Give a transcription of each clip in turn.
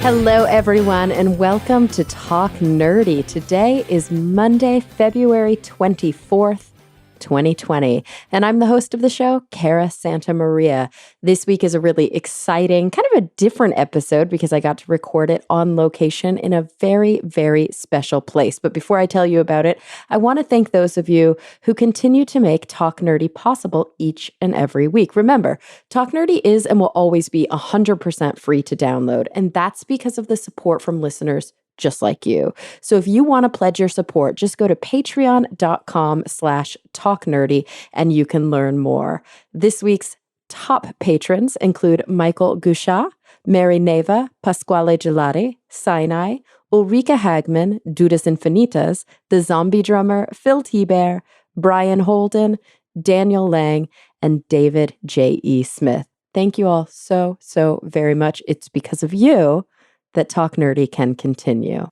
Hello, everyone, and welcome to Talk Nerdy. Today is Monday, February 24th, 2020, and I'm the host of the show, Cara Santa Maria. This week is a really exciting, kind of a different episode because I got to record it on location in a very, very special place. But before I tell you about it, I want to thank those of you who continue to make Talk Nerdy possible each and every week. Remember, Talk Nerdy is and will always be 100% free to download, and that's because of the support from listeners just like you. So if you want to pledge your support, just go to patreon.com/talknerdy and you can learn more. This week's top patrons include Michael Gusha, Mary Neva, Pasquale Gelati, Sinai, Ulrika Hagman, Dudas Infinitas, The Zombie Drummer, Phil T-Bear, Brian Holden, Daniel Lang, and David J.E. Smith. Thank you all so very much. It's because of you that Talk Nerdy can continue.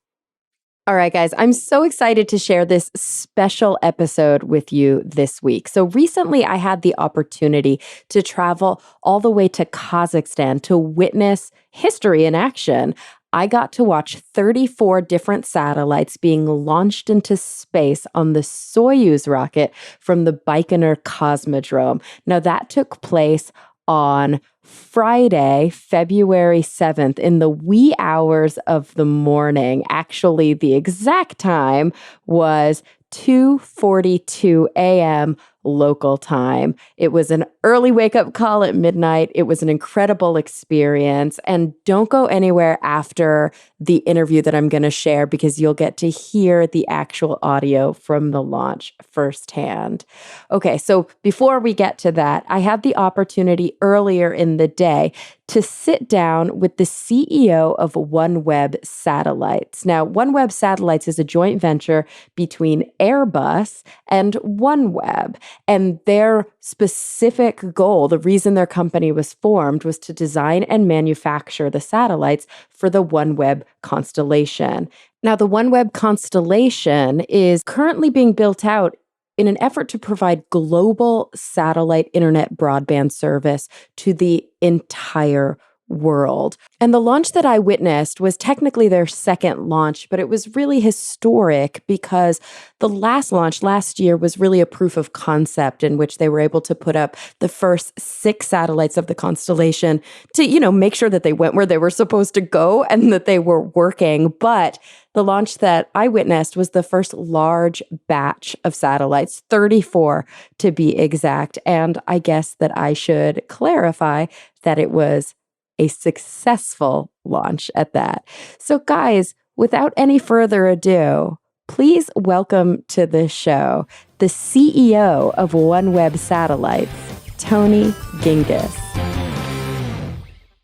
All right, guys, I'm so excited to share this special episode with you this week. So recently I had the opportunity to travel all the way to Kazakhstan to witness history in action. I got to watch 34 different satellites being launched into space on the Soyuz rocket from the Baikonur Cosmodrome. Now that took place on Friday, February 7th, in the wee hours of the morning. Actually, the exact time was 2:42 a.m. local time. It was an early wake-up call at midnight. It was an incredible experience. And don't go anywhere after the interview that I'm going to share because you'll get to hear the actual audio from the launch firsthand. Okay, so before we get to that, I had the opportunity earlier in the day to sit down with the CEO of OneWeb Satellites. Now, OneWeb Satellites is a joint venture between Airbus and OneWeb. And their specific goal, the reason their company was formed, was to design and manufacture the satellites for the OneWeb constellation. Now, the OneWeb constellation is currently being built out in an effort to provide global satellite internet broadband service to the entire world. And the launch that I witnessed was technically their second launch, but it was really historic because the last launch last year was really a proof of concept in which they were able to put up the first 6 satellites of the constellation to, make sure that they went where they were supposed to go and that they were working. But the launch that I witnessed was the first large batch of satellites, 34 to be exact. And I guess that I should clarify that it was a successful launch at that. So guys, without any further ado, please welcome to the show the CEO of OneWeb Satellites, Tony Gingiss.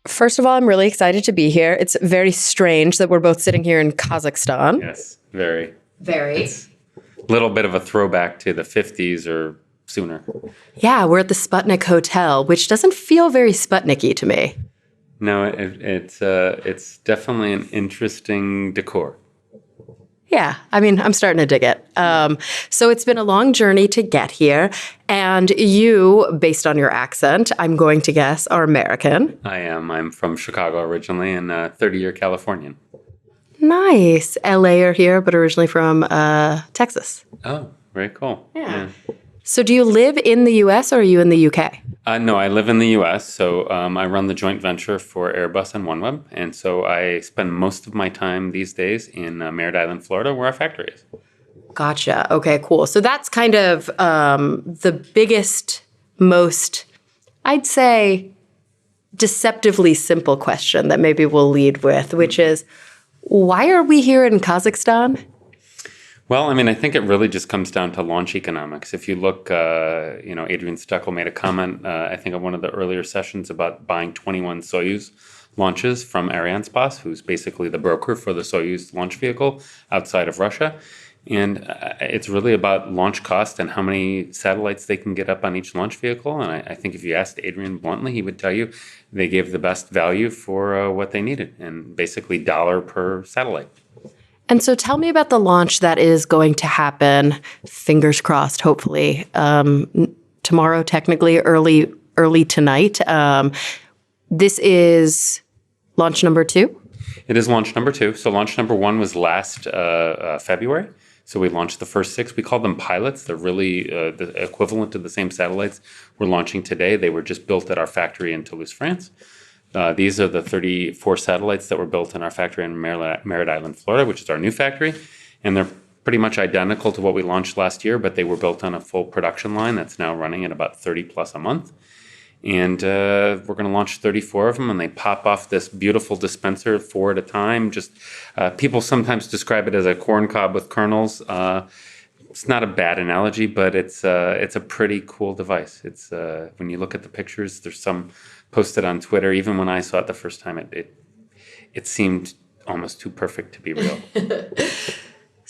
First of all, I'm really excited to be here. It's very strange that we're both sitting here in Kazakhstan. Yes, very. Very. It's a little bit of a throwback to the 50s or sooner. Yeah, we're at the Sputnik Hotel, which doesn't feel very Sputnik-y to me. No, it's definitely an interesting decor. Yeah, I'm starting to dig it. So it's been a long journey to get here. And you, based on your accent, I'm going to guess, are American. I am. I'm from Chicago originally and 30-year Californian. Nice. LA are here, but originally from Texas. Oh, very cool. Yeah. So do you live in the U.S. or are you in the U.K.? No, I live in the U.S., so I run the joint venture for Airbus and OneWeb, and so I spend most of my time these days in Merritt Island, Florida, where our factory is. Gotcha. Okay, cool. So that's kind of the biggest, most, I'd say, deceptively simple question that maybe we'll lead with, which is, why are we here in Kazakhstan? Well, I think it really just comes down to launch economics. If you look, Adrian Steckel made a comment, I think on one of the earlier sessions about buying 21 Soyuz launches from Arianespace, who's basically the broker for the Soyuz launch vehicle outside of Russia. And it's really about launch cost and how many satellites they can get up on each launch vehicle. And I think if you asked Adrian bluntly, he would tell you they gave the best value for what they needed, and basically dollar per satellite. And so tell me about the launch that is going to happen, fingers crossed, hopefully, tomorrow, technically, early tonight. This is launch number 2? It is launch number 2. So launch number 1 was last February. So we launched the first 6. We call them pilots. They're really the equivalent to the same satellites we're launching today. They were just built at our factory in Toulouse, France. These are the 34 satellites that were built in our factory in Merritt Island, Florida, which is our new factory. And they're pretty much identical to what we launched last year, but they were built on a full production line that's now running at about 30 plus a month. And we're going to launch 34 of them, and they pop off this beautiful dispenser 4 at a time. Just people sometimes describe it as a corn cob with kernels. It's not a bad analogy, but it's a pretty cool device. It's when you look at the pictures, there's some posted on Twitter. Even when I saw it the first time, it seemed almost too perfect to be real.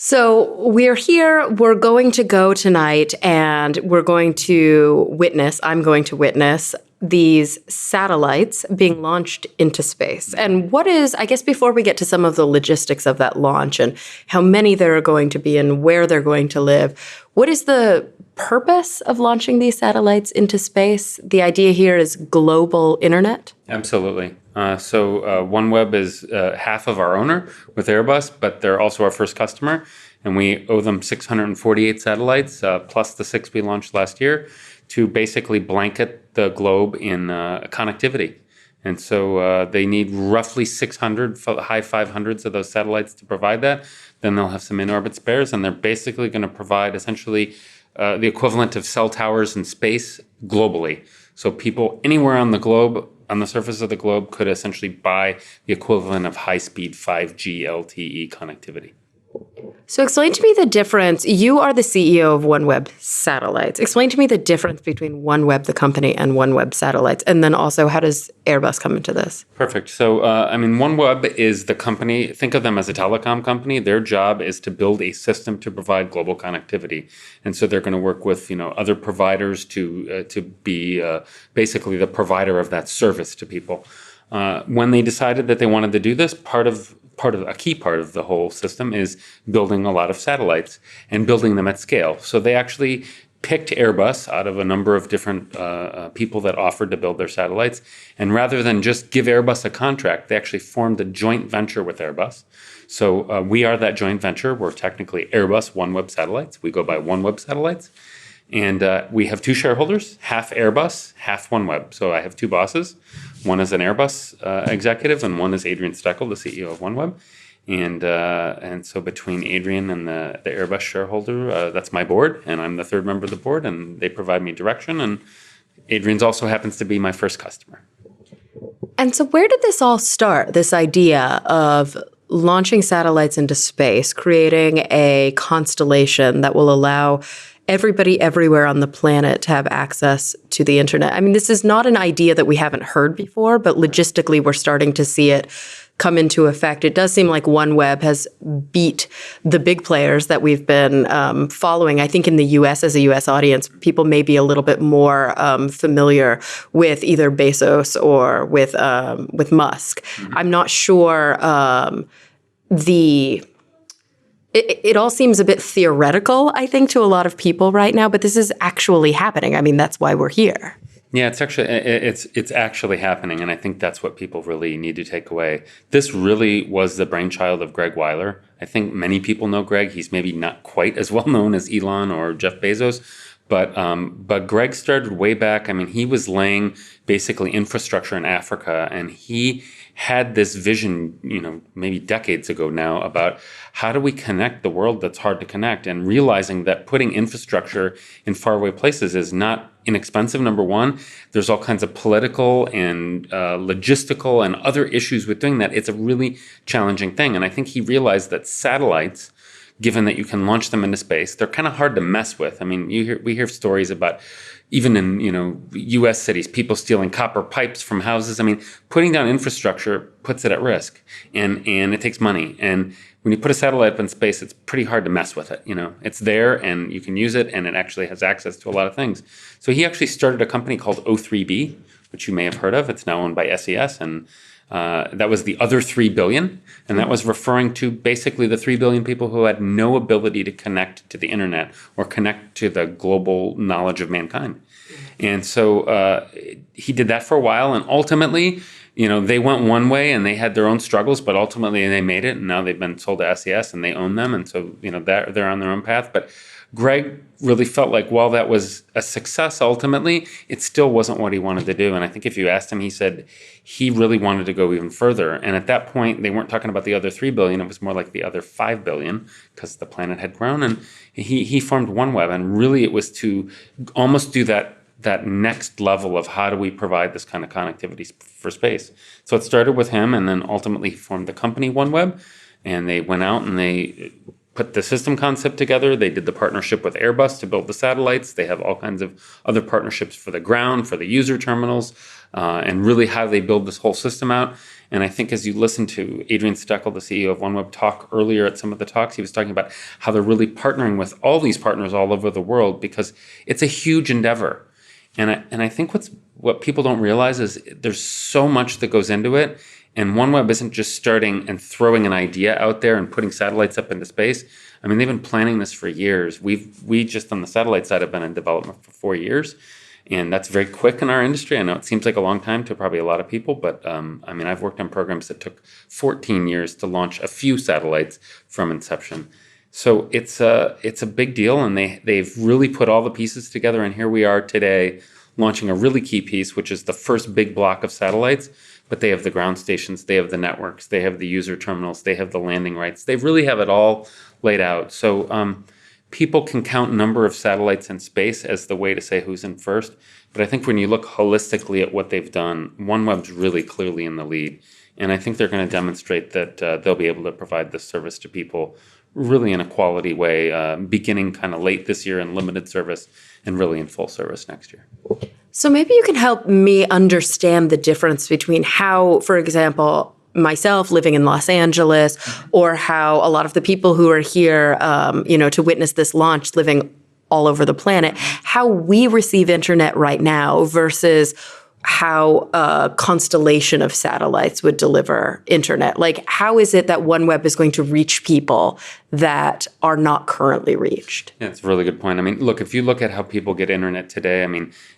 So we're here, we're going to go tonight, and we're going to I'm going to witness these satellites being launched into space. And what is, I guess before we get to some of the logistics of that launch and how many there are going to be and where they're going to live, what is the purpose of launching these satellites into space? The idea here is global internet? Absolutely. So OneWeb is half of our owner with Airbus, but they're also our first customer. And we owe them 648 satellites, plus the 6 we launched last year, to basically blanket the globe in connectivity. And so they need roughly 600, high 500s of those satellites to provide that. Then they'll have some in-orbit spares, and they're basically going to provide essentially the equivalent of cell towers in space globally. So people anywhere on the globe, on the surface of the globe, could essentially buy the equivalent of high-speed 5G LTE connectivity. So explain to me the difference. You are the CEO of OneWeb Satellites. Explain to me the difference between OneWeb, the company, and OneWeb Satellites. And then also, how does Airbus come into this? Perfect. So, OneWeb is the company. Think of them as a telecom company. Their job is to build a system to provide global connectivity. And so they're going to work with, other providers to be basically the provider of that service to people. When they decided that they wanted to do this, a key part of the whole system is building a lot of satellites and building them at scale. So they actually picked Airbus out of a number of different people that offered to build their satellites. And rather than just give Airbus a contract, they actually formed a joint venture with Airbus. So we are that joint venture. We're technically Airbus OneWeb Satellites. We go by OneWeb Satellites. And we have 2 shareholders, half Airbus, half OneWeb. So I have 2 bosses. One is an Airbus executive, and one is Adrian Steckel, the CEO of OneWeb. And so between Adrian and the Airbus shareholder, that's my board, and I'm the 3rd member of the board, and they provide me direction. And Adrian's also happens to be my first customer. And so where did this all start, this idea of launching satellites into space, creating a constellation that will allow everybody everywhere on the planet to have access to the internet? I mean, this is not an idea that we haven't heard before, but logistically we're starting to see it come into effect. It does seem like OneWeb has beat the big players that we've been following. I think in the U.S., as a U.S. audience, people may be a little bit more familiar with either Bezos or with Musk. Mm-hmm. I'm not sure It all seems a bit theoretical, I think, to a lot of people right now, but this is actually happening. I mean, that's why we're here. Yeah, it's actually happening, and I think that's what people really need to take away. This really was the brainchild of Greg Weiler. I think many people know Greg. He's maybe not quite as well known as Elon or Jeff Bezos, but Greg started way back. I mean, he was laying basically infrastructure in Africa, and he had this vision, maybe decades ago now, about how do we connect the world that's hard to connect, and realizing that putting infrastructure in faraway places is not inexpensive, number one. There's all kinds of political and logistical and other issues with doing that. It's a really challenging thing. And I think he realized that satellites, given that you can launch them into space, they're kind of hard to mess with. I mean, we hear stories about, even in U.S. cities, people stealing copper pipes from houses. I mean, putting down infrastructure puts it at risk, and it takes money. And when you put a satellite up in space, it's pretty hard to mess with it. It's there, and you can use it, and it actually has access to a lot of things. So he actually started a company called O3B, which you may have heard of. It's now owned by SES, and that was the other 3 billion, and that was referring to basically the 3 billion people who had no ability to connect to the internet or connect to the global knowledge of mankind. And so he did that for a while, and ultimately they went one way and they had their own struggles, but ultimately they made it, and now they've been sold to SES and they own them, and so they're on their own path. But Greg really felt like while that was a success ultimately, it still wasn't what he wanted to do. And I think if you asked him, he said he really wanted to go even further. And at that point, they weren't talking about the other $3 billion. It was more like the other $5 billion, because the planet had grown. And he formed OneWeb, and really it was to almost do that next level of how do we provide this kind of connectivity for space. So it started with him, and then ultimately he formed the company OneWeb, and they went out and they put the system concept together. They did the partnership with Airbus to build the satellites. They have all kinds of other partnerships for the ground, for the user terminals, and really how they build this whole system out. And I think as you listen to Adrian Steckel, the CEO of OneWeb, talk earlier at some of the talks, he was talking about how they're really partnering with all these partners all over the world, because it's a huge endeavor. And I think what people don't realize is there's so much that goes into it. And OneWeb isn't just starting and throwing an idea out there and putting satellites up into space. I mean, they've been planning this for years. We just on the satellite side have been in development for 4 years. And that's very quick in our industry. I know it seems like a long time to probably a lot of people, but I've worked on programs that took 14 years to launch a few satellites from inception. So it's a big deal, and they've really put all the pieces together. And here we are today launching a really key piece, which is the first big block of satellites. But they have the ground stations, they have the networks, they have the user terminals, they have the landing rights. They really have it all laid out. So people can count number of satellites in space as the way to say who's in first. But I think when you look holistically at what they've done, OneWeb's really clearly in the lead. And I think they're going to demonstrate that they'll be able to provide this service to people really in a quality way, beginning kind of late this year in limited service and really in full service next year. So maybe you can help me understand the difference between how, for example, myself living in Los Angeles, or how a lot of the people who are here, to witness this launch living all over the planet, how we receive internet right now versus how a constellation of satellites would deliver internet. Like, how is it that OneWeb is going to reach people that are not currently reached? Yeah, it's a really good point. I mean, look, if you look at how people get internet today,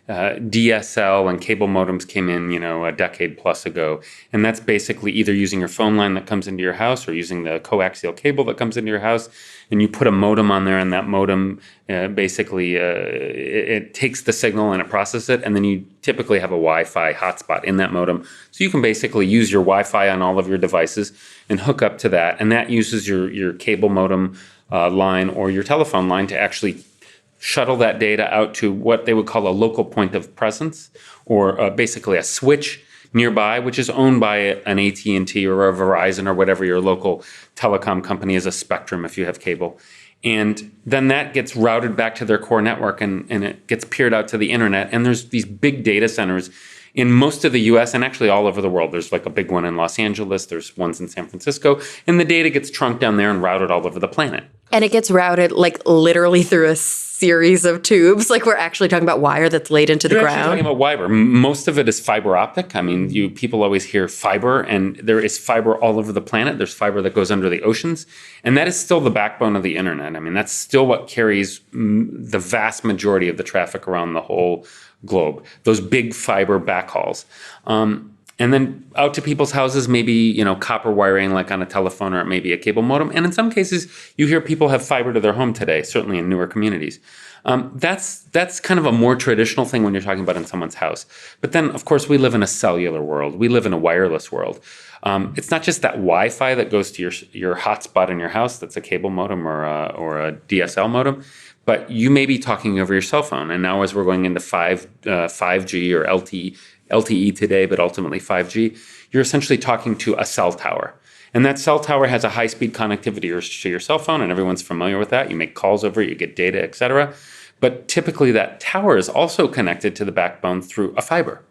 DSL and cable modems came in, a decade plus ago. And that's basically either using your phone line that comes into your house or using the coaxial cable that comes into your house. And you put a modem on there, and that modem it takes the signal and it processes it. And then you typically have a Wi-Fi hotspot in that modem. So you can basically use your Wi-Fi on all of your devices and hook up to that. And that uses your cable modem line or your telephone line to actually shuttle that data out to what they would call a local point of presence, or basically a switch nearby, which is owned by an AT&T or a Verizon or whatever your local telecom company is, a Spectrum if you have cable. And then that gets routed back to their core network, and it gets peered out to the internet. And there's these big data centers in most of the US and actually all over the world. There's like a big one in Los Angeles, there's ones in San Francisco, and the data gets trunked down there and routed all over the planet. And it gets routed like literally through a series of tubes. Like, we're actually talking about wire that's laid into the ground. We're actually talking about wire. Most of it is fiber optic. I mean, people always hear fiber, and there is fiber all over the planet. There's fiber that goes under the oceans, and that is still the backbone of the internet. I mean, that's still what carries the vast majority of the traffic around the whole globe, those big fiber backhauls. And then out to people's houses, maybe, copper wiring like on a telephone, or maybe a cable modem. And in some cases, you hear people have fiber to their home today, certainly in newer communities. That's kind of a more traditional thing when you're talking about in someone's house. But then, of course, we live in a cellular world. We live in a wireless world. It's not just that Wi-Fi that goes to your hotspot in your house that's a cable modem or a DSL modem, but you may be talking over your cell phone. And now as we're going into 5G or LTE today, but ultimately 5G, you're essentially talking to a cell tower. And that cell tower has a high-speed connectivity to your cell phone, and everyone's familiar with that. You make calls over it, you get data, et cetera. But typically that tower is also connected to the backbone through a fiber.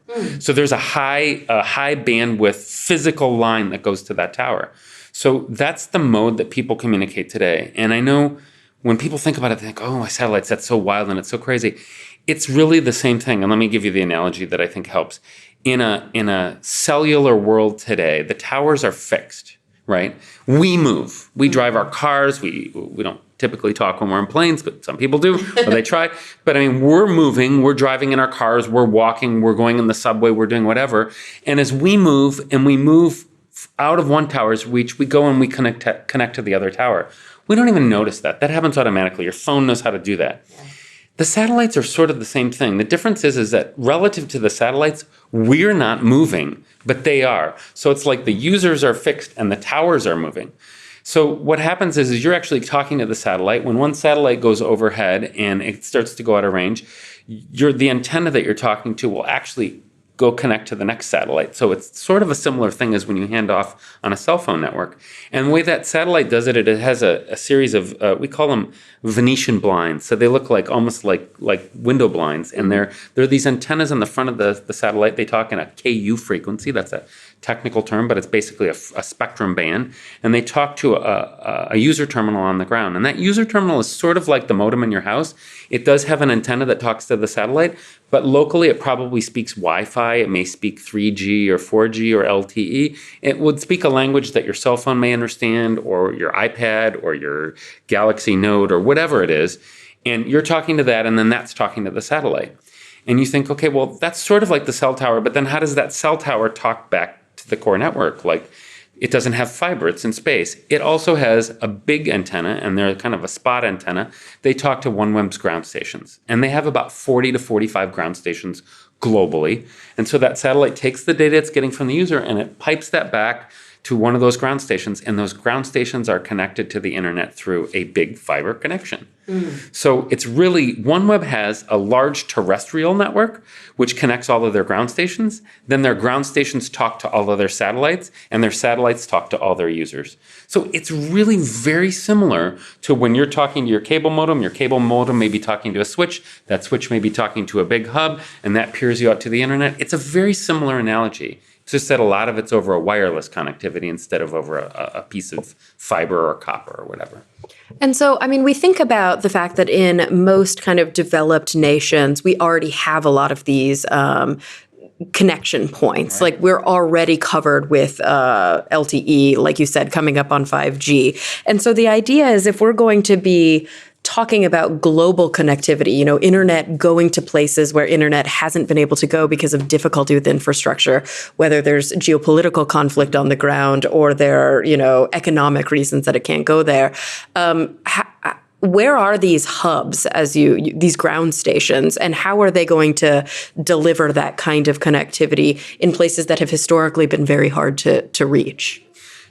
So there's a high bandwidth physical line that goes to that tower. So that's the mode that people communicate today. And I know when people think about it, they think, oh, my satellites, that's so wild and it's so crazy. It's really the same thing. And let me give you the analogy that I think helps. In a cellular world today, the towers are fixed, right? We move. We drive our cars. We don't typically talk when we're in planes, but some people do, or they try. But I mean, we're moving, we're driving in our cars, we're walking, we're going in the subway, we're doing whatever. And as we move out of one tower's reach, we go and we connect to the other tower. We don't even notice that. That happens automatically. Your phone knows how to do that. Yeah. The satellites are sort of the same thing. The difference is that relative to the satellites, we're not moving, but they are. So it's like the users are fixed and the towers are moving. So what happens is you're actually talking to the satellite. When one satellite goes overhead and it starts to go out of range, the antenna that you're talking to will actually go connect to the next satellite. So it's sort of a similar thing as when you hand off on a cell phone network. And the way that satellite does it, it has a series of, we call them Venetian blinds. So they look almost like window blinds. And there are these antennas on the front of the satellite. They talk in a KU frequency. That's a technical term, but it's basically a spectrum band. And they talk to a user terminal on the ground. And that user terminal is sort of like the modem in your house. It does have an antenna that talks to the satellite, but locally it probably speaks Wi-Fi. It may speak 3G or 4G or LTE. It would speak a language that your cell phone may understand, or your iPad or your Galaxy Note or whatever it is. And you're talking to that, and then that's talking to the satellite. And you think, okay, well, that's sort of like the cell tower, but then how does that cell tower talk back to the core network? Like, it doesn't have fiber, it's in space. It also has a big antenna, and they're kind of a spot antenna. They talk to OneWeb's ground stations, and they have about 40 to 45 ground stations globally. And so that satellite takes the data it's getting from the user, and it pipes that back to one of those ground stations, and those ground stations are connected to the internet through a big fiber connection. So it's really, OneWeb has a large terrestrial network which connects all of their ground stations. Then their ground stations talk to all of their satellites, and their satellites talk to all their users. So it's really very similar to when you're talking to your cable modem. Your cable modem may be talking to a switch. That switch may be talking to a big hub, and that peers you out to the internet. It's a very similar analogy. It's just that a lot of it's over a wireless connectivity instead of over a piece of fiber or copper or whatever. And so, I mean, we think about the fact that in most kind of developed nations, we already have a lot of these connection points. Right. Like, we're already covered with LTE, like you said, coming up on 5G. And so the idea is, if we're going to be talking about global connectivity, internet going to places where internet hasn't been able to go because of difficulty with infrastructure, whether there's geopolitical conflict on the ground or there are, economic reasons that it can't go there. Where are these hubs, these ground stations, and how are they going to deliver that kind of connectivity in places that have historically been very hard to reach?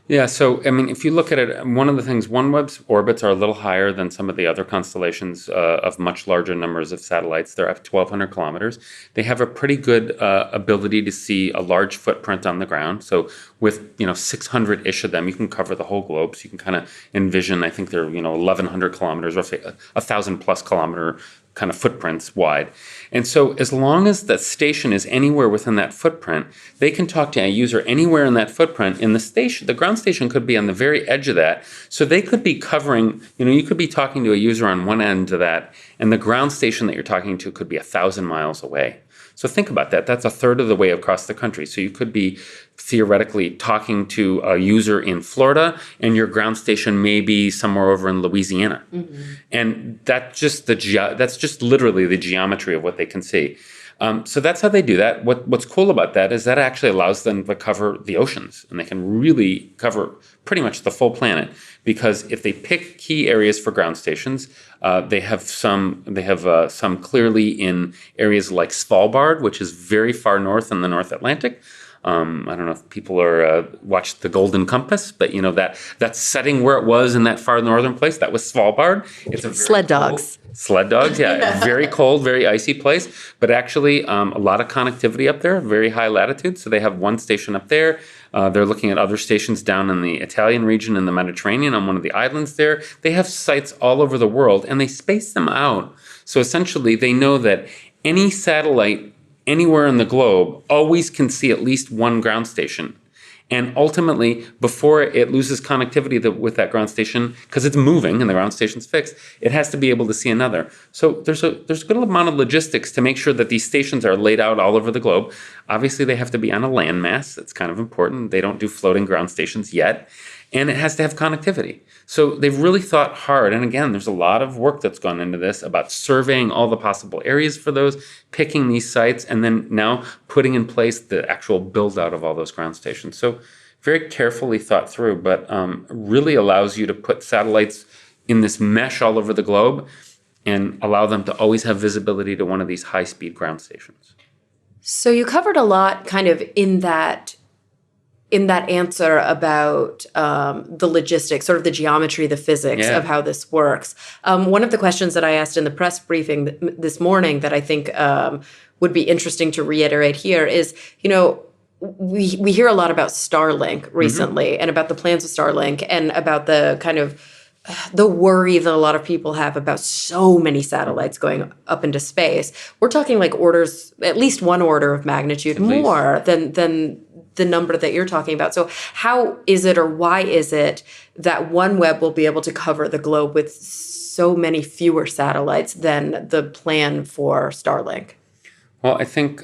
Yeah, so, I mean, if you look at it, one of the things, OneWeb's orbits are a little higher than some of the other constellations of much larger numbers of satellites. They're up 1,200 kilometers. They have a pretty good ability to see a large footprint on the ground. So with, 600-ish of them, you can cover the whole globe. So you can kind of envision, I think they're, 1,100 kilometers, roughly 1,000-plus kilometer kind of footprints wide. And so as long as the station is anywhere within that footprint, they can talk to a user anywhere in that footprint. In the station, the ground station could be on the very edge of that. So they could be covering, you could be talking to a user on one end of that, and the ground station that you're talking to could be 1,000 miles away. So think about that. That's a third of the way across the country. So you could be theoretically talking to a user in Florida, and your ground station may be somewhere over in Louisiana. Mm-hmm. And that's just literally the geometry of what they can see. So that's how they do that. What's cool about that is that actually allows them to cover the oceans, and they can really cover pretty much the full planet, because if they pick key areas for ground stations, they have some clearly in areas like Svalbard, which is very far north in the North Atlantic. I don't know if people are watched The Golden Compass, but that setting where it was in that far northern place, that was Svalbard. It's a sled dogs. Sled dogs, yeah. Very cold, very icy place, but actually a lot of connectivity up there, very high latitude. So they have one station up there. They're looking at other stations down in the Italian region in the Mediterranean on one of the islands there. They have sites all over the world, and they space them out. So essentially, they know that any satellite anywhere in the globe always can see at least one ground station. And ultimately, before it loses connectivity with that ground station, because it's moving and the ground station's fixed, it has to be able to see another. So there's a good amount of logistics to make sure that these stations are laid out all over the globe. Obviously, they have to be on a landmass. It's kind of important. They don't do floating ground stations yet. and it has to have connectivity. So they've really thought hard. And again, there's a lot of work that's gone into this about surveying all the possible areas for those, picking these sites, and then now putting in place the actual build out of all those ground stations. So very carefully thought through, but really allows you to put satellites in this mesh all over the globe and allow them to always have visibility to one of these high-speed ground stations. So you covered a lot kind of in that answer about the logistics, sort of the geometry, the physics of how this works. One of the questions that I asked in the press briefing this morning that I think would be interesting to reiterate here is, we hear a lot about Starlink recently and about the plans of Starlink and about the kind of the worry that a lot of people have about so many satellites going up into space. We're talking like orders, at least one order of magnitude more than the number that you're talking about. So how is it, or why is it that OneWeb will be able to cover the globe with so many fewer satellites than the plan for Starlink? Well, I think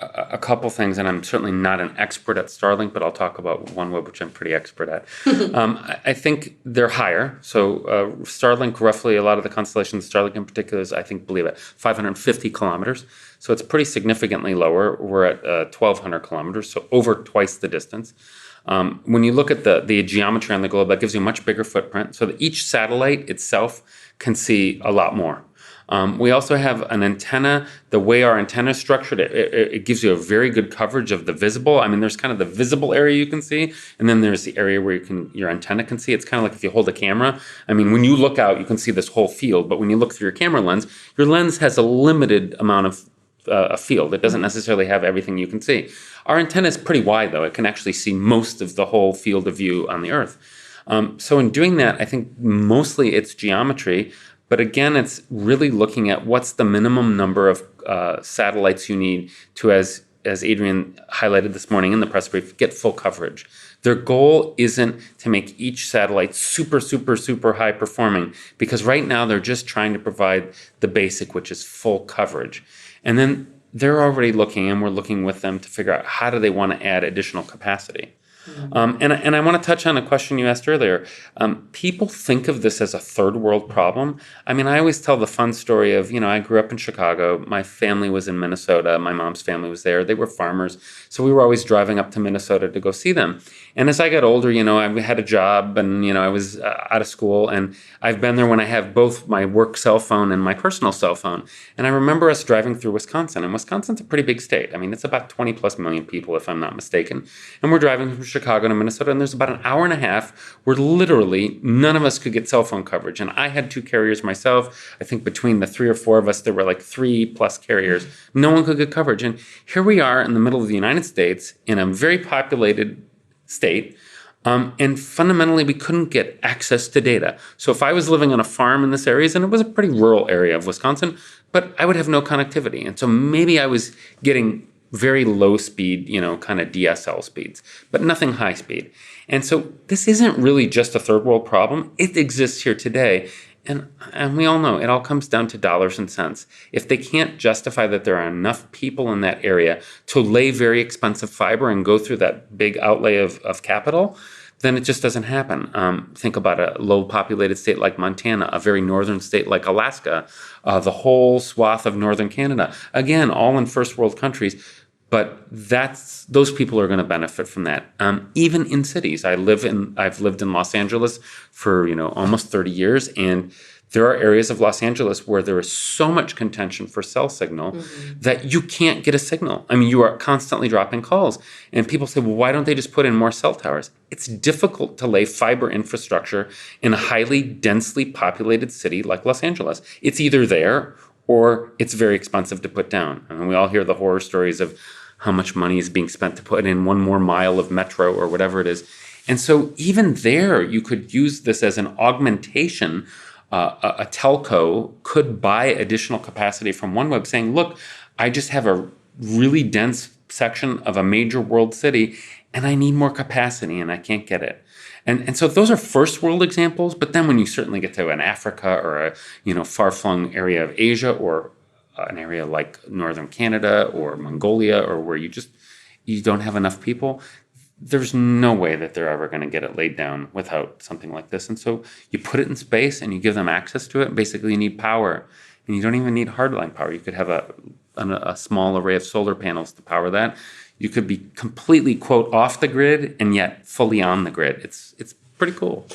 a couple things, and I'm certainly not an expert at Starlink, but I'll talk about OneWeb, which I'm pretty expert at. I think they're higher. So Starlink, roughly, a lot of the constellations, Starlink in particular, is, I think, believe it, 550 kilometers. So it's pretty significantly lower. We're at 1,200 kilometers, so over twice the distance. When you look at the geometry on the globe, that gives you a much bigger footprint, so that each satellite itself can see a lot more. We also have an antenna. The way our antenna is structured, it gives you a very good coverage of the visible. I mean, there's kind of the visible area you can see, and then there's the area where your antenna can see. It's kind of like if you hold a camera. I mean, when you look out, you can see this whole field, but when you look through your lens has a limited amount of a field. It doesn't necessarily have everything you can see. Our antenna is pretty wide, though. It can actually see most of the whole field of view on the Earth. So in doing that, I think mostly it's geometry. But again, it's really looking at what's the minimum number of satellites you need to, as Adrian highlighted this morning in the press brief, get full coverage. Their goal isn't to make each satellite super, super, super high performing, because right now they're just trying to provide the basic, which is full coverage. And then they're already looking, and we're looking with them to figure out how do they want to add additional capacity. And I want to touch on a question you asked earlier. People think of this as a third world problem. I mean, I always tell the fun story of, I grew up in Chicago. My family was in Minnesota. My mom's family was there. They were farmers. So we were always driving up to Minnesota to go see them. And as I got older, I had a job and, I was out of school. And I've been there when I have both my work cell phone and my personal cell phone. And I remember us driving through Wisconsin. And Wisconsin's a pretty big state. I mean, it's about 20 plus million people, if I'm not mistaken. And we're driving from Chicago to Minnesota, and there's about an hour and a half where literally none of us could get cell phone coverage. And I had 2 carriers myself. I think between the 3 or 4 of us, there were like 3 plus carriers. No one could get coverage. And here we are in the middle of the United States in a very populated state. And fundamentally, we couldn't get access to data. So if I was living on a farm in this area, and it was a pretty rural area of Wisconsin, but I would have no connectivity. And so maybe I was getting very low speed, kind of DSL speeds, but nothing high speed. And so this isn't really just a third world problem. It exists here today. And we all know it all comes down to dollars and cents. If they can't justify that there are enough people in that area to lay very expensive fiber and go through that big outlay of capital, then it just doesn't happen. Think about a low-populated state like Montana, a very northern state like Alaska, the whole swath of northern Canada. Again, all in first-world countries, but those people are going to benefit from that. Even in cities, I've lived in Los Angeles for almost 30 years, and there are areas of Los Angeles where there is so much contention for cell signal that you can't get a signal. I mean, you are constantly dropping calls. And people say, well, why don't they just put in more cell towers? It's difficult to lay fiber infrastructure in a highly densely populated city like Los Angeles. It's either there or it's very expensive to put down. I mean, we all hear the horror stories of how much money is being spent to put in 1 more mile of metro or whatever it is. And so even there, you could use this as an augmentation. A telco could buy additional capacity from OneWeb saying, look, I just have a really dense section of a major world city and I need more capacity and I can't get it. And so those are first world examples, but then when you certainly get to an Africa or a far-flung area of Asia or an area like northern Canada or Mongolia or where you don't have enough people, there's no way that they're ever going to get it laid down without something like this. And so you put it in space and you give them access to it. Basically, you need power, and you don't even need hardline power. You could have a small array of solar panels to power that. You could be completely, quote, off the grid and yet fully on the grid. It's pretty cool.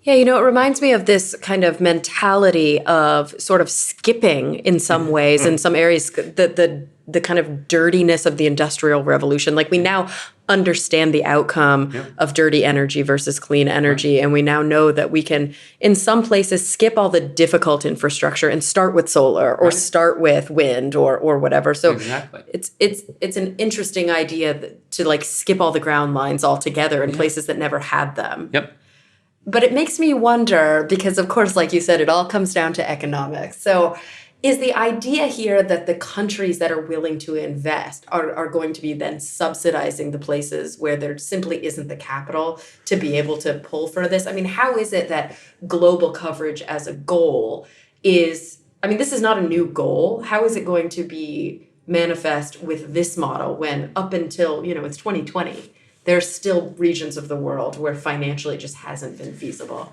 Yeah, it reminds me of this kind of mentality of sort of skipping in some ways, in some areas, the kind of dirtiness of the Industrial Revolution. Like, we now understand the outcome of dirty energy versus clean energy, and we now know that we can, in some places, skip all the difficult infrastructure and start with solar or start with wind or whatever. So it's an interesting idea to like skip all the ground lines altogether in places that never had them. But it makes me wonder, because of course, like you said, it all comes down to economics. So is the idea here that the countries that are willing to invest are going to be then subsidizing the places where there simply isn't the capital to be able to pull for this? I mean, how is it that global coverage as a goal is, I mean, this is not a new goal. How is it going to be manifest with this model when up until, it's 2020? There's still regions of the world where financially it just hasn't been feasible.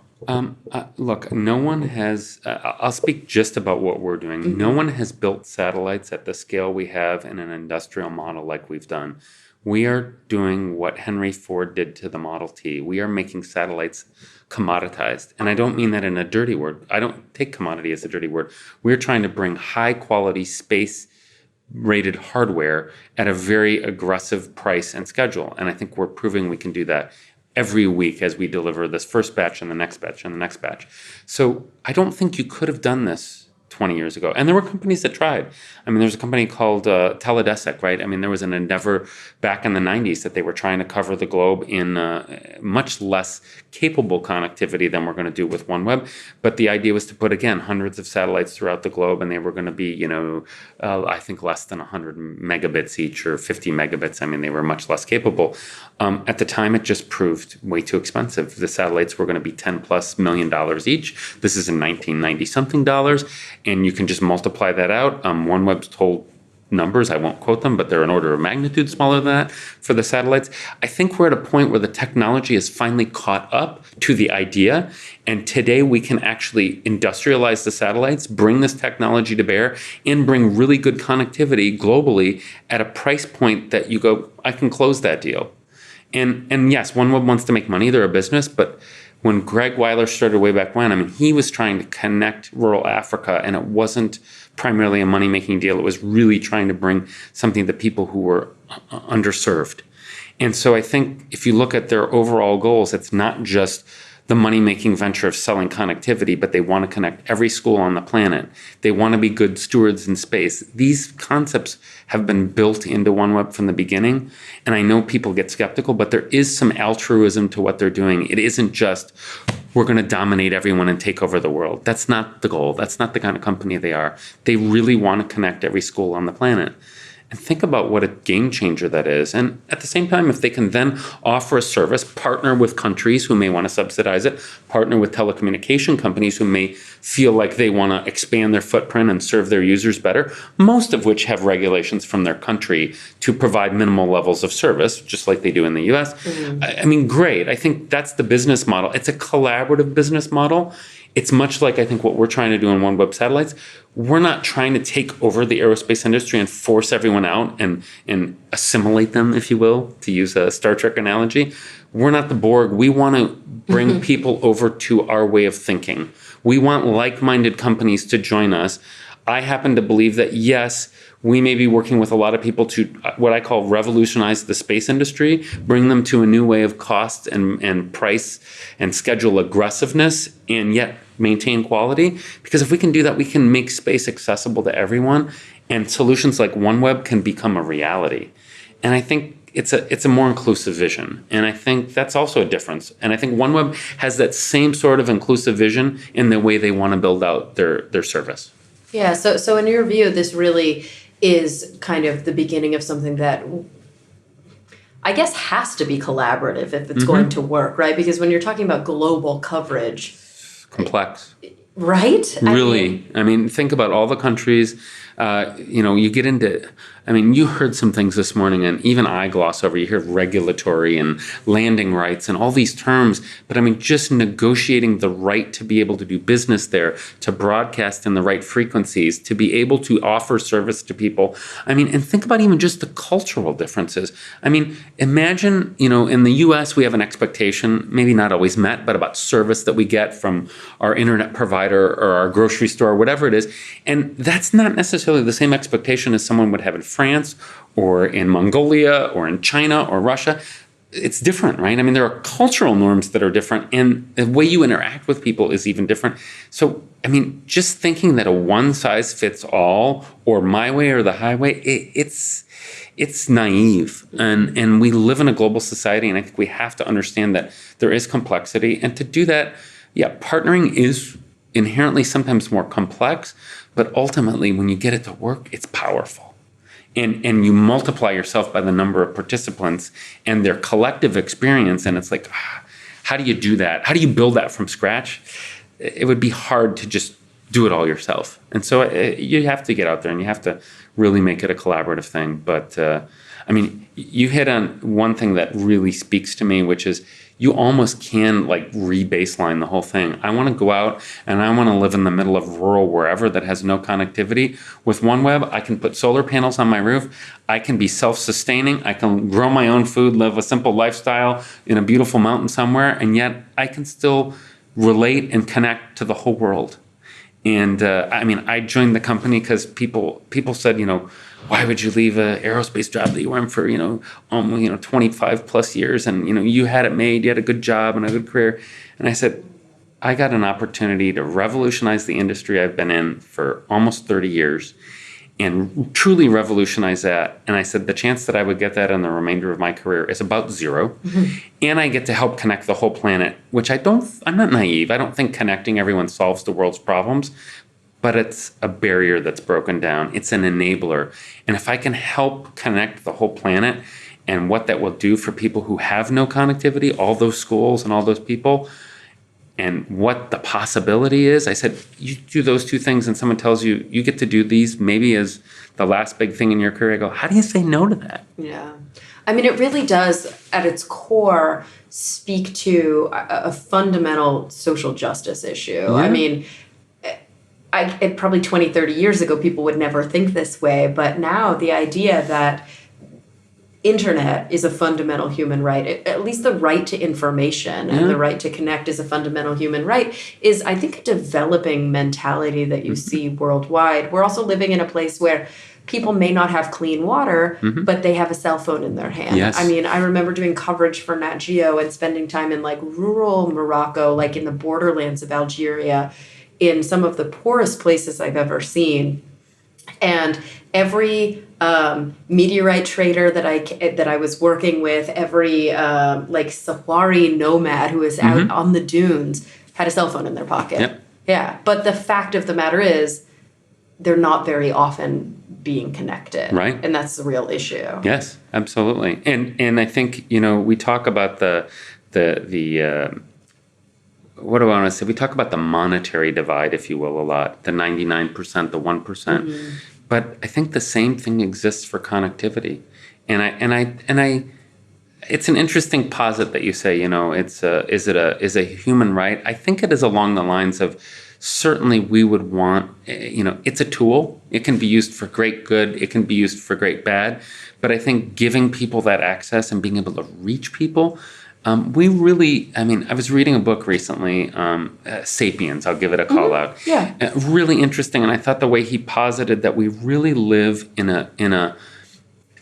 Look, no one has, I'll speak just about what we're doing. No one has built satellites at the scale we have in an industrial model like we've done. We are doing what Henry Ford did to the Model T. We are making satellites commoditized. And I don't mean that in a dirty word. I don't take commodity as a dirty word. We're trying to bring high quality space rated hardware at a very aggressive price and schedule. And I think we're proving we can do that every week as we deliver this first batch and the next batch and the next batch. So I don't think you could have done this 20 years ago. And there were companies that tried. I mean, there's a company called Teledesic, right? I mean, there was an endeavor back in the 90s that they were trying to cover the globe in much less capable connectivity than we're going to do with OneWeb. But the idea was to put, again, hundreds of satellites throughout the globe, and they were going to be, I think less than 100 megabits each or 50 megabits. I mean, they were much less capable. At the time, it just proved way too expensive. The satellites were going to be $10+ million each. This is in 1990 something dollars. And you can just multiply that out. OneWeb's told numbers, I won't quote them, but they're an order of magnitude smaller than that for the satellites. I think we're at a point where the technology has finally caught up to the idea. And today we can actually industrialize the satellites, bring this technology to bear, and bring really good connectivity globally at a price point that you go, I can close that deal. And yes, OneWeb wants to make money. They're a business, but when Greg Weiler started way back when, I mean, he was trying to connect rural Africa, and it wasn't primarily a money-making deal. It was really trying to bring something to people who were underserved. And so I think if you look at their overall goals, it's not just the money-making venture of selling connectivity, but they want to connect every school on the planet. They want to be good stewards in space. These concepts have been built into OneWeb from the beginning, and I know people get skeptical, but there is some altruism to what they're doing. It isn't just, we're going to dominate everyone and take over the world. That's not the goal. That's not the kind of company they are. They really want to connect every school on the planet. And think about what a game changer that is. And at the same time, if they can then offer a service, partner with countries who may want to subsidize it, partner with telecommunication companies who may feel like they want to expand their footprint and serve their users better, most of which have regulations from their country to provide minimal levels of service, just like they do in the US. I mean, great. I think that's the business model. It's a collaborative business model. It's much like, I think, what we're trying to do in OneWeb Satellites. We're not trying to take over the aerospace industry and force everyone out and assimilate them, if you will, to use a Star Trek analogy. We're not the Borg. We want to bring people over to our way of thinking. We want like-minded companies to join us. I happen to believe that, yes, we may be working with a lot of people to what I call revolutionize the space industry, bring them to a new way of cost and price and schedule aggressiveness, and yet maintain quality. Because if we can do that, we can make space accessible to everyone, and solutions like OneWeb can become a reality. And I think it's a more inclusive vision. And I think that's also a difference. And I think OneWeb has that same sort of inclusive vision in the way they want to build out their service. Yeah, so in your view, this really is kind of the beginning of something that I guess has to be collaborative if it's going to work, right? Because when you're talking about global coverage... Complex. Right? Really. I mean, think about all the countries. You get into, you heard some things this morning, and even I gloss over. You hear regulatory and landing rights and all these terms, but just negotiating the right to be able to do business there, to broadcast in the right frequencies, to be able to offer service to people. And think about even just the cultural differences. Imagine, in the US, we have an expectation, maybe not always met, but about service that we get from our internet provider or our grocery store, whatever it is. And that's not necessarily the same expectation as someone would have in France or in Mongolia or in China or Russia. It's different, right? There are cultural norms that are different, and the way you interact with people is even different. So, just thinking that a one size fits all or my way or the highway, it's naive. And we live in a global society, and I think we have to understand that there is complexity. And to do that, partnering is inherently sometimes more complex, but ultimately when you get it to work, it's powerful. And you multiply yourself by the number of participants and their collective experience. And it's like, how do you do that? How do you build that from scratch? It would be hard to just do it all yourself. And so you have to get out there and you have to really make it a collaborative thing. But you hit on one thing that really speaks to me, which is you almost can re-baseline the whole thing. I want to go out and I want to live in the middle of rural wherever that has no connectivity. With OneWeb, I can put solar panels on my roof. I can be self-sustaining. I can grow my own food, live a simple lifestyle in a beautiful mountain somewhere, and yet I can still relate and connect to the whole world. And I joined the company because people said, why would you leave an aerospace job that you were in for 25 plus years, and you had it made, you had a good job and a good career. And I said, I got an opportunity to revolutionize the industry I've been in for almost 30 years and truly revolutionize that. And I said, the chance that I would get that in the remainder of my career is about zero. Mm-hmm. And I get to help connect the whole planet, which I'm not naive. I don't think connecting everyone solves the world's problems, but it's a barrier that's broken down. It's an enabler. And if I can help connect the whole planet and what that will do for people who have no connectivity, all those schools and all those people, and what the possibility is. I said, you do those two things and someone tells you, you get to do these maybe as the last big thing in your career. I go, how do you say no to that? Yeah. It really does, at its core, speak to a fundamental social justice issue. Yeah. Probably 20, 30 years ago, people would never think this way. But now the idea that internet is a fundamental human right, at least the right to information and the right to connect is a fundamental human right, is, I think, a developing mentality that you see worldwide. We're also living in a place where people may not have clean water, but they have a cell phone in their hand. Yes. I remember doing coverage for Nat Geo and spending time in rural Morocco, in the borderlands of Algeria, in some of the poorest places I've ever seen. And every meteorite trader that I was working with, every safari nomad who was out on the dunes had a cell phone in their pocket. Yep. Yeah, but the fact of the matter is, they're not very often being connected, right? And that's the real issue. Yes, absolutely. And I think we talk about the what do I want to say? We talk about the monetary divide, if you will, a lot. The 99%, the 1%. Mm-hmm. But I think the same thing exists for connectivity. And I it's an interesting posit that you say, is a human right? I think it is along the lines of, certainly we would want, it's a tool. It can be used for great good. It can be used for great bad. But I think giving people that access and being able to reach people, we really, I was reading a book recently, Sapiens, I'll give it a call out. Yeah. Really interesting. And I thought the way he posited that we really live in a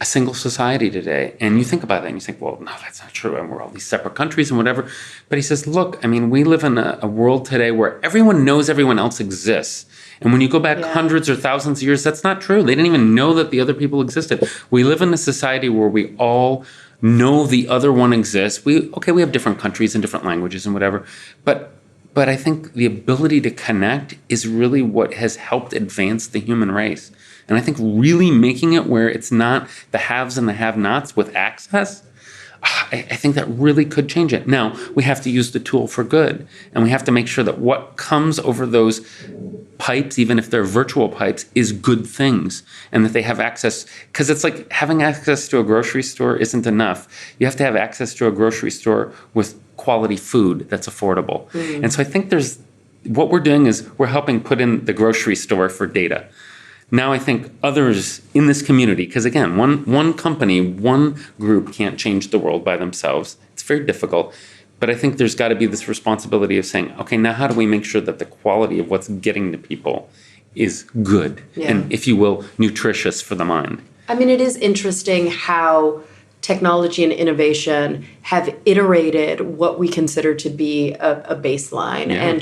single society today. And you think about that and you think, well, no, that's not true. And we're all these separate countries and whatever. But he says, look, we live in a world today where everyone knows everyone else exists. And when you go back hundreds or thousands of years, that's not true. They didn't even know that the other people existed. We live in a society where we all know the other one exists. We have different countries and different languages and whatever. But I think the ability to connect is really what has helped advance the human race. And I think really making it where it's not the haves and the have-nots with access, I think that really could change it. Now, we have to use the tool for good. And we have to make sure that what comes over those pipes, even if they're virtual pipes, is good things, and that they have access, because it's like having access to a grocery store isn't enough. You have to have access to a grocery store with quality food that's affordable. And so I think what we're doing is we're helping put in the grocery store for data. Now I think others in this community, because again, one company, one group can't change the world by themselves. It's very difficult. But I think there's got to be this responsibility of saying, okay, now how do we make sure that the quality of what's getting to people is good and, if you will, nutritious for the mind? I mean, it is interesting how technology and innovation have iterated what we consider to be a baseline. Yeah. And,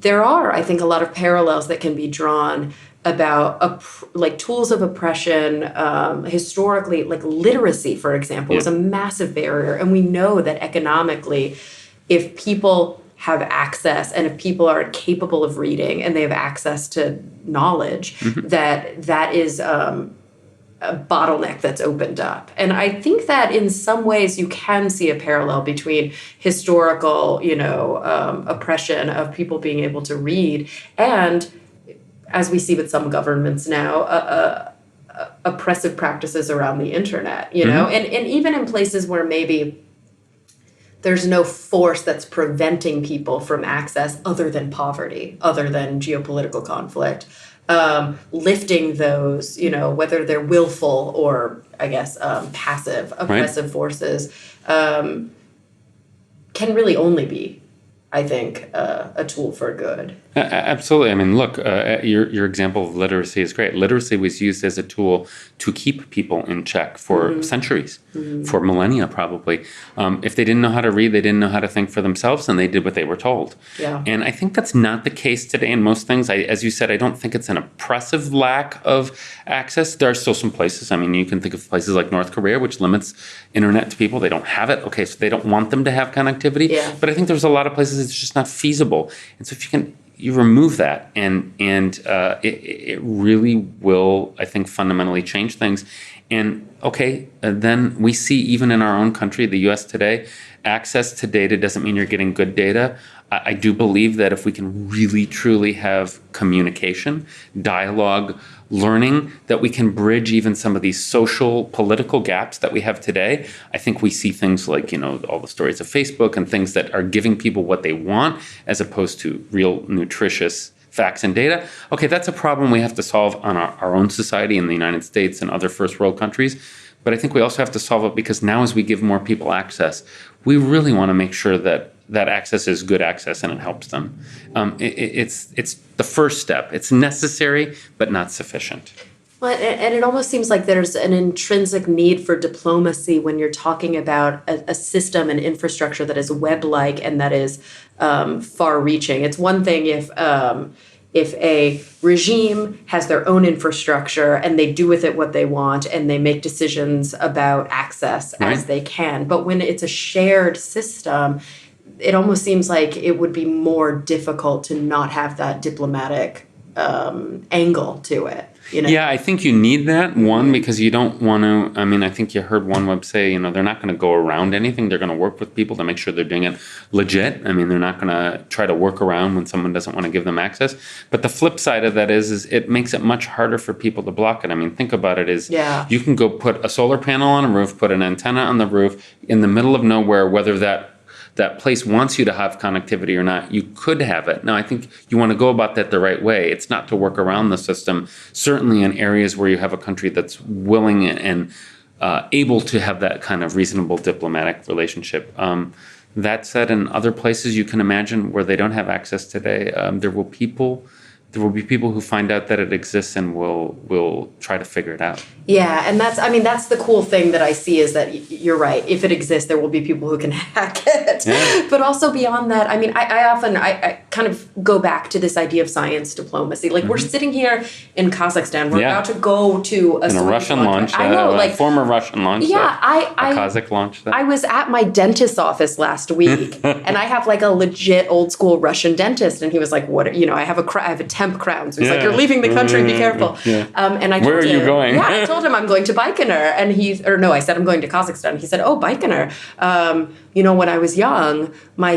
there are, I think, a lot of parallels that can be drawn about like tools of oppression. Historically, like literacy, for example, was a massive barrier. And we know that economically, if people have access and if people are capable of reading and they have access to knowledge, that is a bottleneck that's opened up. And I think that in some ways you can see a parallel between historical, oppression of people being able to read and, as we see with some governments now, oppressive practices around the internet, and even in places where maybe there's no force that's preventing people from access other than poverty, other than geopolitical conflict, lifting those, whether they're willful or, I guess, passive, oppressive forces, can really only be, I think, a tool for good. Absolutely. I mean, look, your example of literacy is great. Literacy was used as a tool to keep people in check for centuries, for millennia probably. If they didn't know how to read, they didn't know how to think for themselves, and they did what they were told. Yeah. And I think that's not the case today in most things. As you said, I don't think it's an oppressive lack of access. There are still some places. I mean, you can think of places like North Korea, which limits internet to people. They don't have it. Okay, so they don't want them to have connectivity. Yeah. But I think there's a lot of places it's just not feasible. And so if you remove that, and it really will, I think, fundamentally change things. And then we see even in our own country, the U.S. today, access to data doesn't mean you're getting good data. I do believe that if we can really, truly have communication, dialogue, learning, that we can bridge even some of these social, political gaps that we have today. I think we see things like, all the stories of Facebook and things that are giving people what they want as opposed to real nutritious facts and data. Okay, that's a problem we have to solve on our own society in the United States and other first world countries. But I think we also have to solve it because now as we give more people access, we really want to make sure that access is good access and it helps them. It's the first step. It's necessary, but not sufficient. Well, and it almost seems like there's an intrinsic need for diplomacy when you're talking about a system and infrastructure that is web-like and that is far-reaching. It's one thing if a regime has their own infrastructure and they do with it what they want and they make decisions about access as they can. But when it's a shared system, it almost seems like it would be more difficult to not have that diplomatic angle to it. Yeah, I think you need that, one, because you don't want to, I think you heard OneWeb say, they're not going to go around anything. They're going to work with people to make sure they're doing it legit. They're not going to try to work around when someone doesn't want to give them access. But the flip side of that is it makes it much harder for people to block it. Think about it is you can go put a solar panel on a roof, put an antenna on the roof in the middle of nowhere, whether that place wants you to have connectivity or not, you could have it. Now, I think you want to go about that the right way. It's not to work around the system, certainly in areas where you have a country that's willing and able to have that kind of reasonable diplomatic relationship. That said, in other places you can imagine where they don't have access today, there will be people who find out that it exists and will try to figure it out. Yeah, and that's the cool thing that I see is that you're right. If it exists, there will be people who can hack it. Yeah. But also beyond that, I often kind of go back to this idea of science diplomacy. Like we're sitting here in Kazakhstan. We're about to go to a Russian launch. I know, former Russian launch. Yeah, a Kazakh launch. I was at my dentist's office last week, and I have like a legit old school Russian dentist, and he was like, "What? I have a hemp crowns. He was like, "You're leaving the country. Be careful." And I told Where are you going? Yeah, I told him I'm going to Baikonur, and I said I'm going to Kazakhstan. He said, "Oh, Baikonur. When I was young, my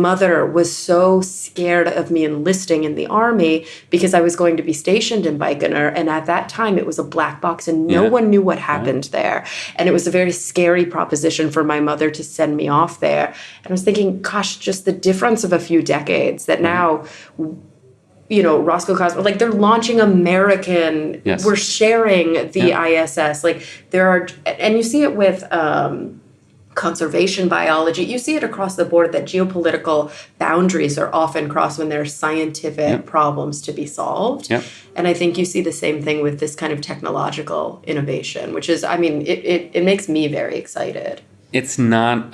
mother was so scared of me enlisting in the army because I was going to be stationed in Baikonur, and at that time it was a black box, and no one knew what happened there, and it was a very scary proposition for my mother to send me off there." And I was thinking, gosh, just the difference of a few decades that now. Roscoe Cosmodrome, like they're launching American, we're sharing the ISS, like there are, and you see it with conservation biology, you see it across the board that geopolitical boundaries are often crossed when there are scientific problems to be solved. And I think you see the same thing with this kind of technological innovation, which is, it makes me very excited. It's not,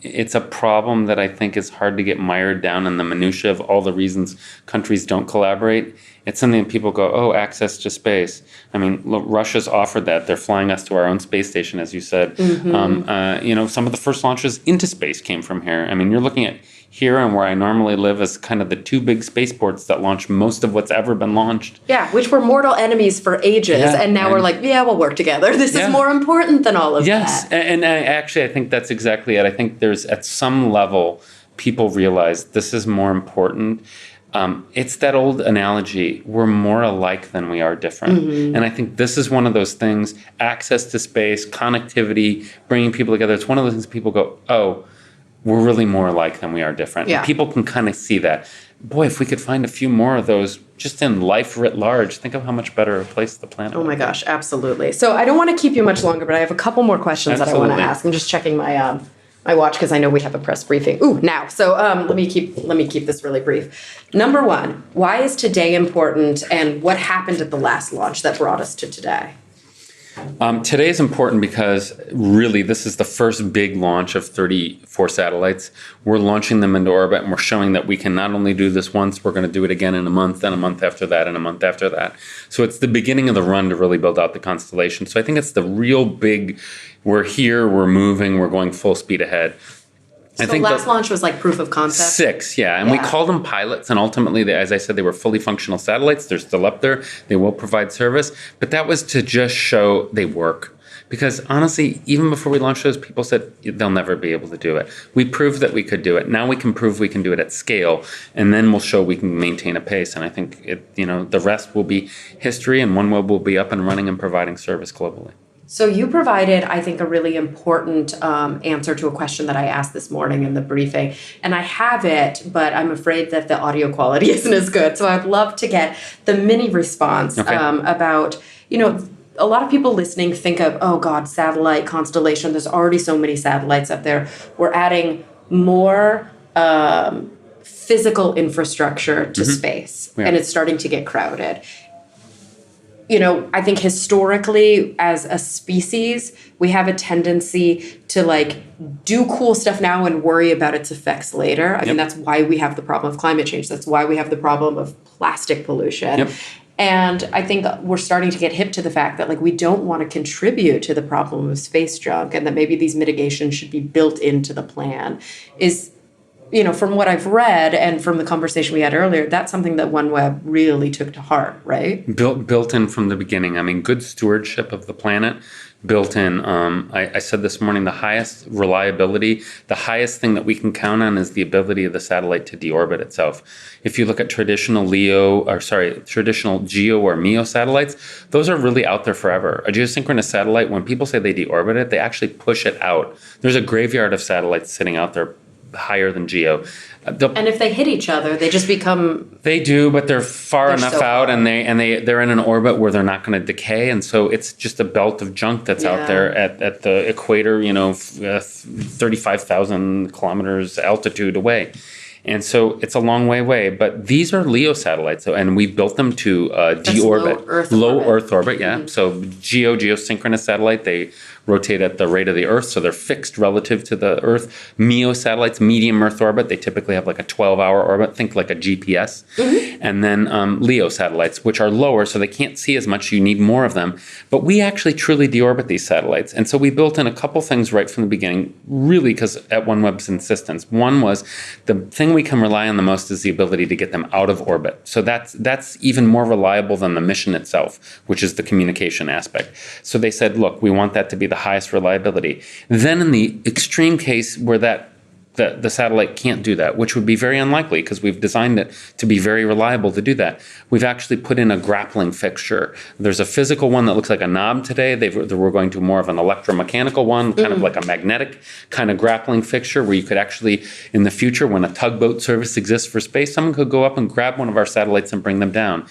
it's a problem that I think is hard to get mired down in the minutia of all the reasons countries don't collaborate. It's something that people go, oh, access to space. I mean, look, Russia's offered that. They're flying us to our own space station, as you said. Some of the first launches into space came from here. I mean, you're looking at here and where I normally live as kind of the two big spaceports that launch most of what's ever been launched. Yeah, which were mortal enemies for ages. And now we're like, we'll work together. This is more important than all of that. Yes, and I think that's exactly it. I think there's, at some level, people realize this is more important. It's that old analogy, we're more alike than we are different. And I think this is one of those things, access to space, connectivity, bringing people together. It's one of those things people go, oh, we're really more alike than we are different. Yeah. People can kind of see that. Boy, if we could find a few more of those just in life writ large, think of how much better a place the planet would be. Oh my gosh, absolutely. So I don't want to keep you much longer, but I have a couple more questions that I want to ask. I'm just checking my my watch because I know we have a press briefing. Now. So let me keep this really brief. Number one, why is today important, and what happened at the last launch that brought us to today? Today is important because really this is the first big launch of 34 satellites. We're launching them into orbit, and we're showing that we can not only do this once, we're going to do it again in a month, and a month after that, and a month after that. So it's the beginning of the run to really build out the constellation. So I think it's the real big, we're here, we're moving, we're going full speed ahead. So the last launch was like proof of concept? 6, and we called them pilots, and ultimately, as I said, they were fully functional satellites. They're still up there. They will provide service, but that was to just show they work. Because honestly, even before we launched those, people said they'll never be able to do it. We proved that we could do it. Now we can prove we can do it at scale, and then we'll show we can maintain a pace. And I think the rest will be history, and OneWeb will be up and running and providing service globally. So you provided, I think, a really important answer to a question that I asked this morning in the briefing. And I have it, but I'm afraid that the audio quality isn't as good. So I'd love to get the mini response about, a lot of people listening think of, oh God, satellite constellation. There's already so many satellites up there. We're adding more physical infrastructure to space, and it's starting to get crowded. I think historically as a species, we have a tendency to do cool stuff now and worry about its effects later. I mean, that's why we have the problem of climate change. That's why we have the problem of plastic pollution. And I think we're starting to get hip to the fact that we don't want to contribute to the problem of space junk, and that maybe these mitigations should be built into the plan. From what I've read and from the conversation we had earlier, that's something that OneWeb really took to heart, right? Built in from the beginning. I mean, good stewardship of the planet, built in. I said this morning, the highest reliability, the highest thing that we can count on is the ability of the satellite to deorbit itself. If you look at traditional GEO or MEO satellites, those are really out there forever. A geosynchronous satellite, when people say they deorbit it, they actually push it out. There's a graveyard of satellites sitting out there higher than GEO. And if they hit each other, they just become... They do, but they're far enough out, and they're in an orbit where they're not going to decay, and so it's just a belt of junk that's out there at the equator, 35,000 kilometers altitude away. And so it's a long way away, but these are LEO satellites, and we've built them to deorbit. Low Earth orbit, So geosynchronous satellite, they rotate at the rate of the Earth, so they're fixed relative to the Earth. MEO satellites, medium Earth orbit, they typically have like a 12-hour orbit, think like a GPS. And then LEO satellites, which are lower, so they can't see as much, you need more of them. But we actually truly deorbit these satellites. And so we built in a couple things right from the beginning, really because at OneWeb's insistence. One was the thing we can rely on the most is the ability to get them out of orbit. So that's even more reliable than the mission itself, which is the communication aspect. So they said, look, we want that to be the highest reliability. Then in the extreme case where the satellite can't do that, which would be very unlikely because we've designed it to be very reliable to do that, we've actually put in a grappling fixture. There's a physical one that looks like a knob today. We're going to more of an electromechanical one, kind of like a magnetic kind of grappling fixture where you could actually, in the future, when a tugboat service exists for space, someone could go up and grab one of our satellites and bring them down.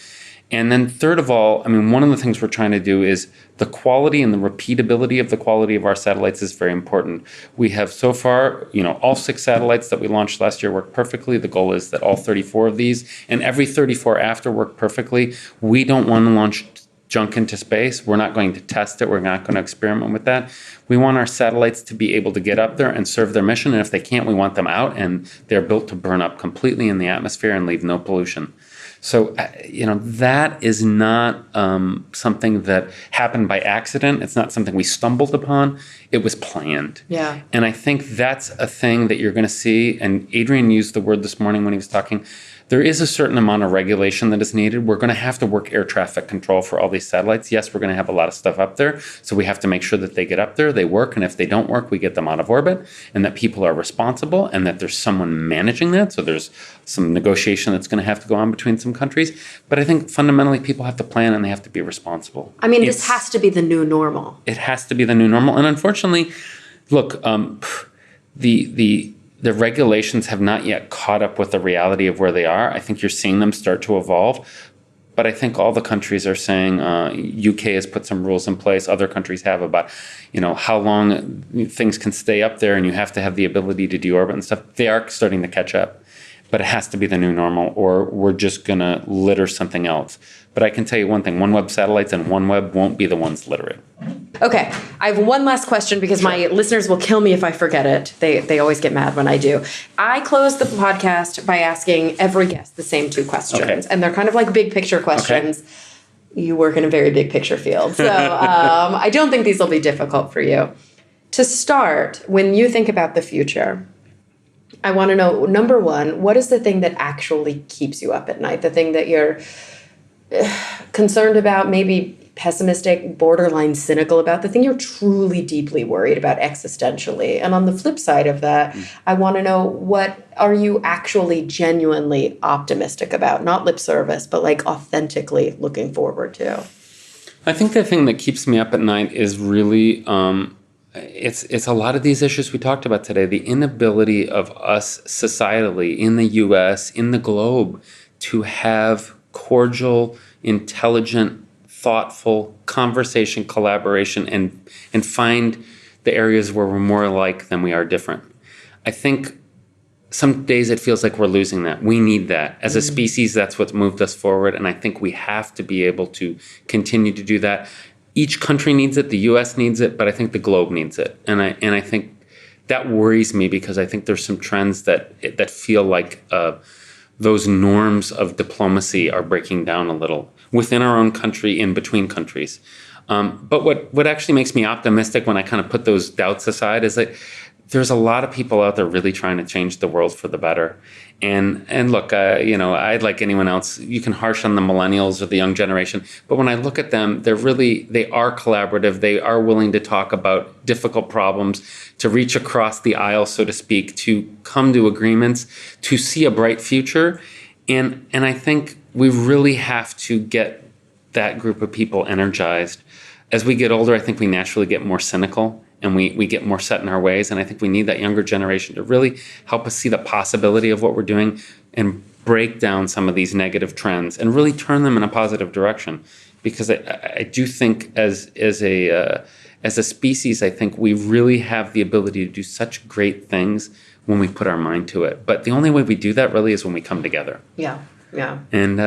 And then third of all, I mean, one of the things we're trying to do is the quality and the repeatability of the quality of our satellites is very important. We have so far, all 6 satellites that we launched last year work perfectly. The goal is that all 34 of these and every 34 after work perfectly. We don't want to launch junk into space. We're not going to test it. We're not going to experiment with that. We want our satellites to be able to get up there and serve their mission. And if they can't, we want them out, and they're built to burn up completely in the atmosphere and leave no pollution. So, that is not something that happened by accident. It's not something we stumbled upon. It was planned. Yeah. And I think that's a thing that you're going to see. And Adrian used the word this morning when he was talking. There is a certain amount of regulation that is needed. We're going to have to work air traffic control for all these satellites. Yes, we're going to have a lot of stuff up there. So we have to make sure that they get up there, they work. And if they don't work, we get them out of orbit, and that people are responsible and that there's someone managing that. So there's some negotiation that's going to have to go on between some countries. But I think fundamentally people have to plan and they have to be responsible. I mean, this has to be the new normal. It has to be the new normal. And unfortunately, look, the regulations have not yet caught up with the reality of where they are. I think you're seeing them start to evolve. But I think all the countries are saying, UK has put some rules in place. Other countries have about, how long things can stay up there, and you have to have the ability to deorbit and stuff. They are starting to catch up. But it has to be the new normal, or we're just going to litter something else. But I can tell you one thing, OneWeb Satellites and OneWeb won't be the ones littering. Okay, I have one last question because my listeners will kill me if I forget it. They always get mad when I do. I close the podcast by asking every guest the same 2 questions. And they're kind of like big picture questions. Okay. You work in a very big picture field. So I don't think these will be difficult for you. To start, when you think about the future, I want to know, number one, what is the thing that actually keeps you up at night? The thing that you're concerned about, maybe pessimistic, borderline cynical about, the thing you're truly deeply worried about existentially. And on the flip side of that, I want to know, what are you actually genuinely optimistic about? Not lip service, but like authentically looking forward to. I think the thing that keeps me up at night is really... It's a lot of these issues we talked about today, the inability of us societally in the US, in the globe, to have cordial, intelligent, thoughtful conversation, collaboration, and find the areas where we're more alike than we are different. I think some days it feels like we're losing that. We need that. As a species, that's what's moved us forward, and I think we have to be able to continue to do that. Each country needs it, the US needs it, but I think the globe needs it. And I think that worries me because I think there's some trends that feel like those norms of diplomacy are breaking down a little within our own country, in between countries. But what actually makes me optimistic when I kind of put those doubts aside is that there's a lot of people out there really trying to change the world for the better. And look, I'd like anyone else, you can harsh on the millennials or the young generation, but when I look at them, they are collaborative. They are willing to talk about difficult problems, to reach across the aisle, so to speak, to come to agreements, to see a bright future. And I think we really have to get that group of people energized. As we get older, I think we naturally get more cynical, and we get more set in our ways. And I think we need that younger generation to really help us see the possibility of what we're doing and break down some of these negative trends and really turn them in a positive direction. Because I do think as a species, I think we really have the ability to do such great things when we put our mind to it. But the only way we do that really is when we come together. Yeah. And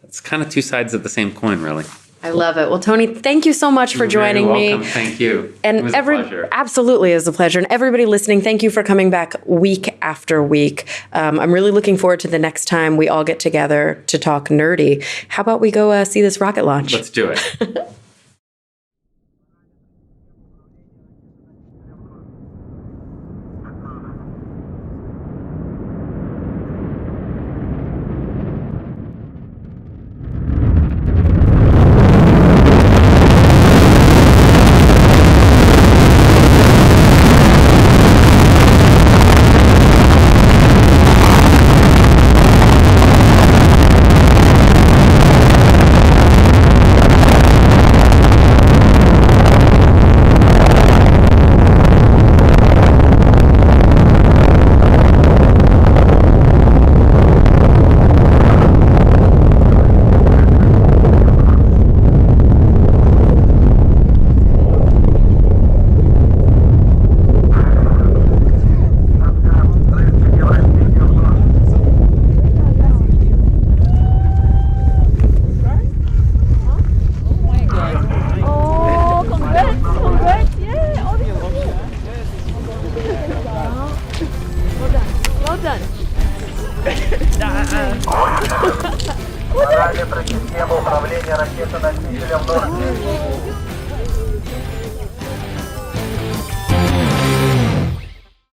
it's kind of 2 sides of the same coin, really. I love it. Well, Tony, thank you so much for joining me. You're very welcome. Thank you. And it was a pleasure. Absolutely, it was a pleasure. And everybody listening, thank you for coming back week after week. I'm really looking forward to the next time we all get together to talk nerdy. How about we go see this rocket launch? Let's do it. Параметры системы управления ракетоносителем 0.